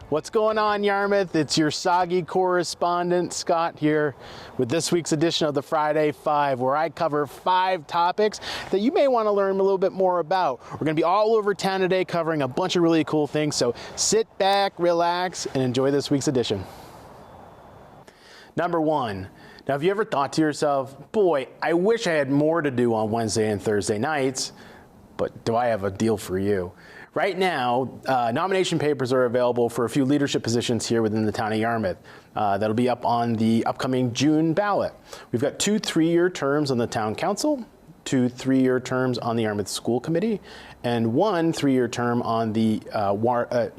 What's going on, Yarmouth? It's your soggy correspondent, Scott, here with this week's edition of the Friday Five, where I cover 5 topics that you may want to learn a little bit more about. We're going to be all over town today covering a bunch of really cool things, so sit back, relax, and enjoy this week's edition. Number 1. Now, have you ever thought to yourself, boy, I wish I had more to do on Wednesday and Thursday nights, but do I have a deal for you? Right now, nomination papers are available for a few leadership positions here within the town of Yarmouth. That'll be up on the upcoming June ballot. We've got 2 3-year terms on the town council, 2 3-year terms on the Yarmouth School Committee, and 1 3-year term on the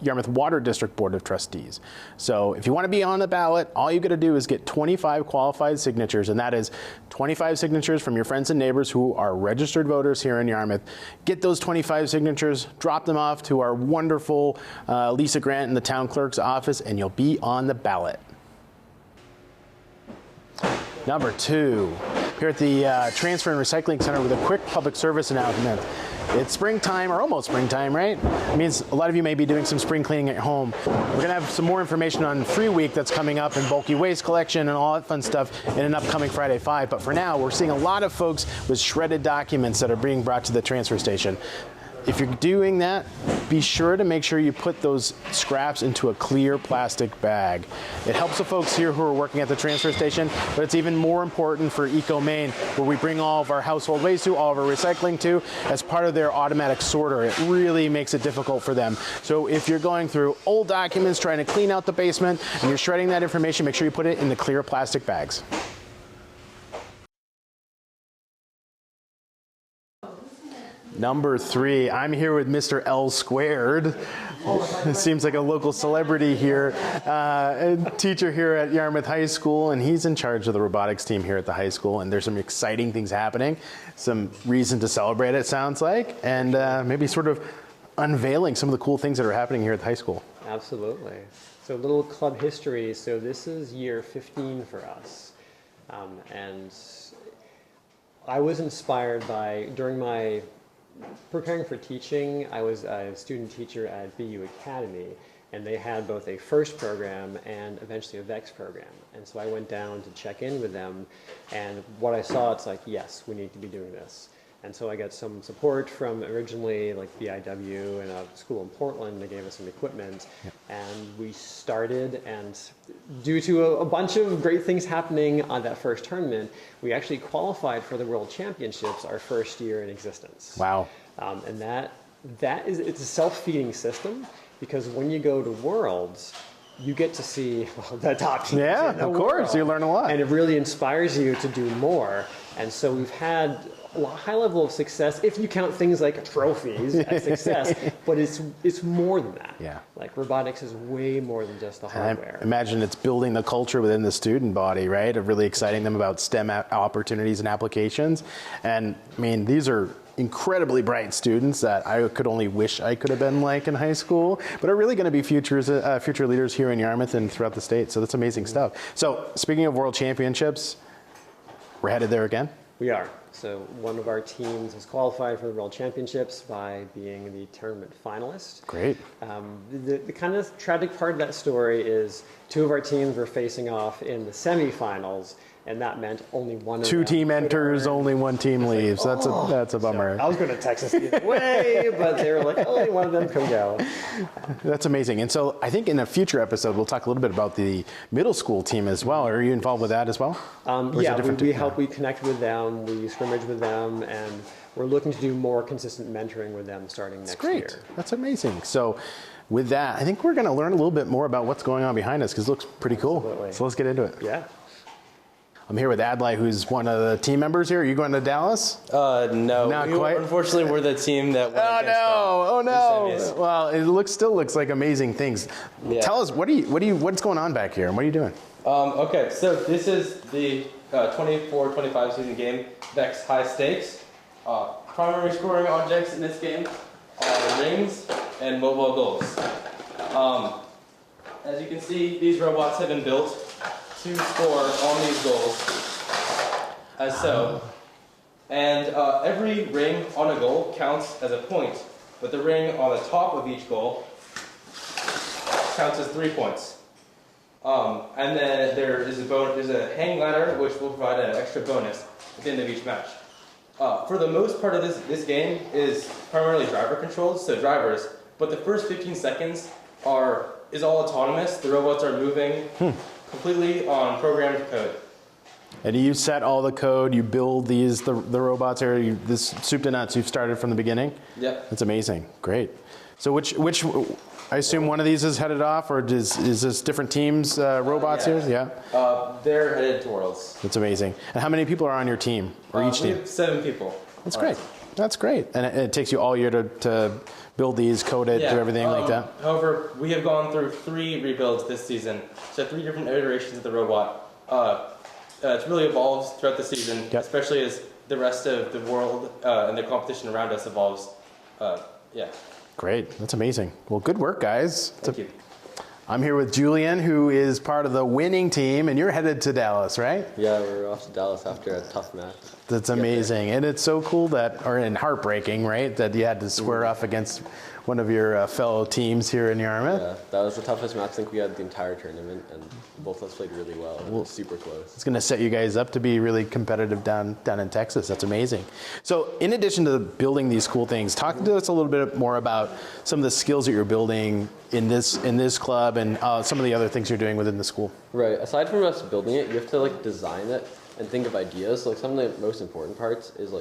Yarmouth Water District Board of Trustees. So if you want to be on the ballot, all you got to do is get 25 qualified signatures, and that is 25 signatures from your friends and neighbors who are registered voters here in Yarmouth. Get those 25 signatures, drop them off to our wonderful Lisa Grant in the town clerk's office, and you'll be on the ballot. Number 2, here at the Transfer and Recycling Center with a quick public service announcement. It's springtime, or almost springtime, right? It means a lot of you may be doing some spring cleaning at home. We're going to have some more information on Free Week that's coming up, and bulky waste collection and all that fun stuff in an upcoming Friday 5. But for now, we're seeing a lot of folks with shredded documents that are being brought to the transfer station. If you're doing that, be sure to make sure you put those scraps into a clear plastic bag. It helps the folks here who are working at the transfer station, but it's even more important for Eco Maine, where we bring all of our household waste to, all of our recycling to, as part of their automatic sorter. It really makes it difficult for them. So if you're going through old documents, trying to clean out the basement, and you're shredding that information, make sure you put it in the clear plastic bags. Number 3, I'm here with Mr. L Squared. It seems like a local celebrity here, a teacher here at Yarmouth High School, and he's in charge of the robotics team here at the high school, and there's some exciting things happening, some reason to celebrate, it sounds like, and maybe sort of unveiling some of the cool things that are happening here at the high school. Absolutely. So a little club history. So this is year 15 for us, and I was inspired by, during my preparing for teaching, I was a student teacher at BU Academy, and they had both a FIRST program and eventually a VEX program. And so I went down to check in with them, and what I saw, it's like, yes, we need to be doing this. And so I got some support from originally like BIW and a school in Portland. They gave us some equipment, and we started, and due to a bunch of great things happening on that first tournament, we actually qualified for the World Championships our first year in existence. Wow. And it's a self-feeding system, because when you go to Worlds, you get to see the top teams. Yeah, of course, you learn a lot. And it really inspires you to do more. And so we've had a high level of success, if you count things like trophies as success, but it's more than that. Yeah. Like robotics is way more than just the hardware. I imagine it's building the culture within the student body, right? Of really exciting them about STEM opportunities and applications. And I mean, these are incredibly bright students that I could only wish I could have been like in high school, but are really going to be future leaders here in Yarmouth and throughout the state. So that's amazing stuff. So speaking of World Championships, we're headed there again? We are. So one of our teams has qualified for the World Championships by being the tournament finalist. Great. The kind of tragic part of that story is 2 of our teams were facing off in the semifinals, and that meant only one of them. 2 team enters, only 1 team leaves. Like, that's a bummer. So I was going to Texas either way, but they were like, only one of them can go. That's amazing. And so I think in a future episode, we'll talk a little bit about the middle school team as well. Are you involved with that as well? Yeah, we help, we connect with them, we scrimmage with them, and we're looking to do more consistent mentoring with them starting next year. That's great. That's amazing. So with that, I think we're going to learn a little bit more about what's going on behind us, because it looks pretty cool. Absolutely. So let's get into it. Yeah. I'm here with Adlai, who's one of the team members here. Are you going to Dallas? No. Not quite? Unfortunately, we're the team that went against them. Oh no! Well, it still looks like amazing things. Yeah. Tell us, what's going on back here, and what are you doing? Okay, so this is the 24-25 season game, VEX High Stakes. Primary scoring objects in this game are rings and mobile goals. As you can see, these robots have been built to score on these goals, as so. And every ring on a goal counts as a point, but the ring on the top of each goal counts as 3 points. And then there's a hang ladder which will provide an extra bonus at the end of each match. For the most part of this game is primarily driver controlled, so drivers, but the first 15 seconds is all autonomous. The robots are moving completely on programmed code. And you set all the code, you build the robots, or this soup to nuts, you've started from the beginning? Yep. That's amazing, great. So which I assume one of these is headed off, or is this different teams, robots here? Yeah. They're headed to Worlds. That's amazing. And how many people are on your team, or each We team? have 7 people. That's great. That's great. And it takes you all year to build these, code it, do everything like that? However, we have gone through 3 rebuilds this season, so 3 different iterations of the robot. It's really evolves throughout the season, especially as the rest of the world and the competition around us evolves. Great. That's amazing. Well, good work, guys. Thank you. I'm here with Julian, who is part of the winning team, and you're headed to Dallas, right? Yeah, we're off to Dallas after a tough match. That's amazing. And it's so cool and heartbreaking, right, that you had to square off against one of your fellow teams here in Yarmouth. Yeah, that was the toughest match I think we had the entire tournament, and both of us played really well. It was super close. It's going to set you guys up to be really competitive down in Texas. That's amazing. So in addition to building these cool things, talk to us a little bit more about some of the skills that you're building in this club and some of the other things you're doing within the school. Right. Aside from us building it, you have to design it and think of ideas. So, some of the most important parts is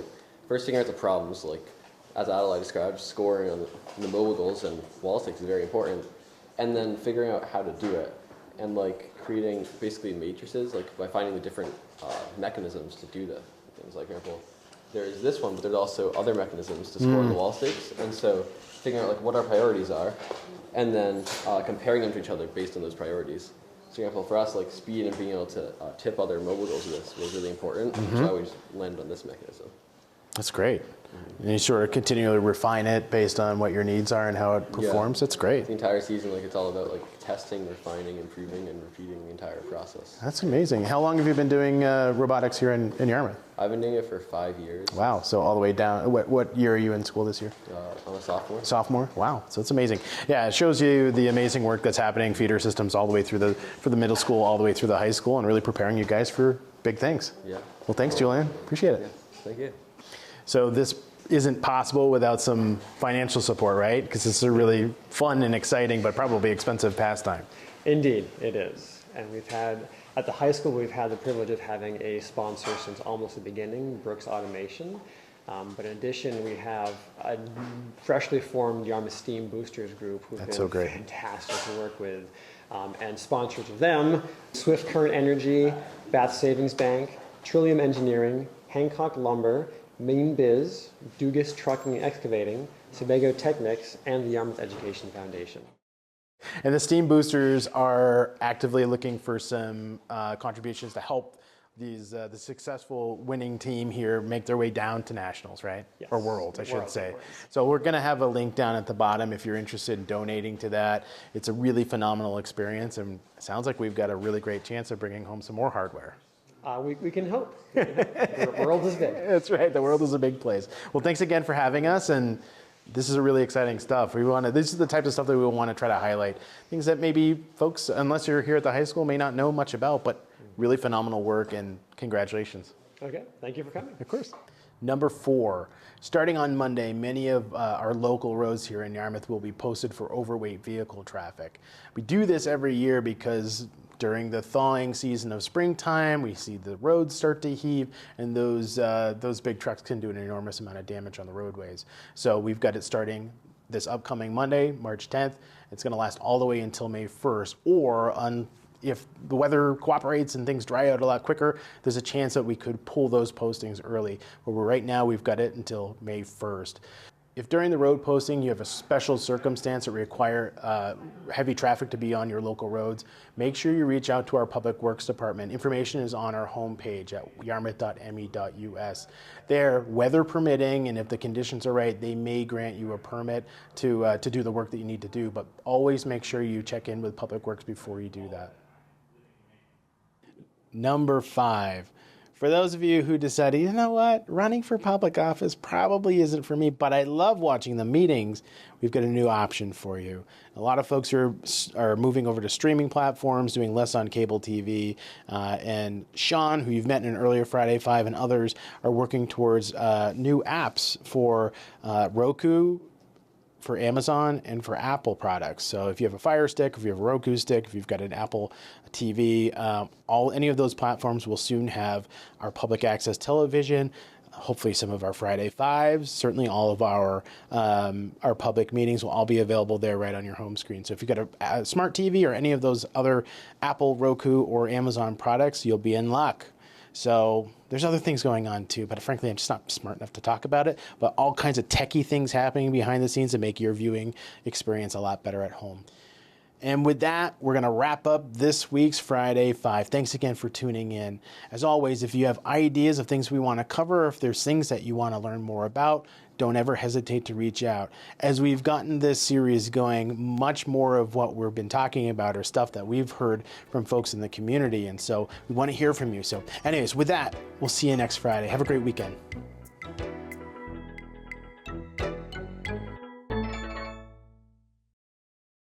first figuring out the problems. As Adelaide described, scoring on the mobile goals and wall sticks is very important, and then figuring out how to do it, and creating basically matrices by finding the different mechanisms to do the things. Like, for example, there's this one, but there's also other mechanisms to score on the wall sticks, and so figuring out what our priorities are, and then comparing them to each other based on those priorities. So, for example, for us, speed and being able to tip other mobile goals with this was really important, so I always landed on this mechanism. That's great. And you sort of continually refine it based on what your needs are and how it performs. That's great. The entire season, it's all about testing, refining, improving, and repeating the entire process. That's amazing. How long have you been doing robotics here in Yarmouth? I've been doing it for 5 years. Wow. So all the way down. What year are you in school this year? I'm a sophomore. Sophomore. Wow. So it's amazing. Yeah, it shows you the amazing work that's happening, feeder systems all the way through for the middle school, all the way through the high school, and really preparing you guys for big things. Yeah. Well, thanks, Julian. Appreciate it. Yeah. Thank you. So this isn't possible without some financial support, right? Because it's a really fun and exciting, but probably expensive pastime. Indeed, it is. And at the high school, we've had the privilege of having a sponsor since almost the beginning, Brooks Automation. But in addition, we have a freshly formed Yarmouth Steam Boosters group who've been so great. fantastic to work with. And sponsors of them, Swift Current Energy, Bath Savings Bank, Trillium Engineering, Hancock Lumber, Maine Biz, Dugas Trucking and Excavating, Sebago Technics, and the Yarmouth Education Foundation. And the Steam Boosters are actively looking for some contributions to help the successful winning team here make their way down to nationals, right? Yes. Or worlds, I should Worlds, say. of course. So we're going to have a link down at the bottom if you're interested in donating to that. It's a really phenomenal experience, and it sounds like we've got a really great chance of bringing home some more hardware. We can hope. The world is big. That's right. The world is a big place. Well, thanks again for having us, and this is a really exciting stuff. This is the type of stuff that we want to try to highlight. Things that maybe folks, unless you're here at the high school, may not know much about, but really phenomenal work, and congratulations. Okay, thank you for coming. Of course. Number 4, starting on Monday, many of our local roads here in Yarmouth will be posted for overweight vehicle traffic. We do this every year because during the thawing season of springtime, we see the roads start to heave, and those big trucks can do an enormous amount of damage on the roadways. So we've got it starting this upcoming Monday, March 10th. It's going to last all the way until May 1st, or if the weather cooperates and things dry out a lot quicker, there's a chance that we could pull those postings early. But right now, we've got it until May 1st. If during the road posting you have a special circumstance that require heavy traffic to be on your local roads, make sure you reach out to our Public Works Department. Information is on our homepage at yarmouth.me.us. There, weather permitting, and if the conditions are right, they may grant you a permit to do the work that you need to do, but always make sure you check in with Public Works before you do that. Number 5. For those of you who decided, you know what, running for public office probably isn't for me, but I love watching the meetings, we've got a new option for you. A lot of folks are moving over to streaming platforms, doing less on cable TV. And Sean, who you've met in an earlier Friday 5, and others are working towards new apps for Roku, for Amazon, and for Apple products. So if you have a Fire Stick, if you have a Roku stick, if you've got an Apple TV, any of those platforms will soon have our public access television, hopefully some of our Friday 5s, certainly all of our public meetings will all be available there right on your home screen. So if you've got a smart TV or any of those other Apple, Roku, or Amazon products, you'll be in luck. So there's other things going on too, but frankly, I'm just not smart enough to talk about it, but all kinds of techie things happening behind the scenes to make your viewing experience a lot better at home. And with that, we're going to wrap up this week's Friday 5. Thanks again for tuning in. As always, if you have ideas of things we want to cover, or if there's things that you want to learn more about, don't ever hesitate to reach out. As we've gotten this series going, much more of what we've been talking about are stuff that we've heard from folks in the community, and so we want to hear from you. So anyways, with that, we'll see you next Friday. Have a great weekend.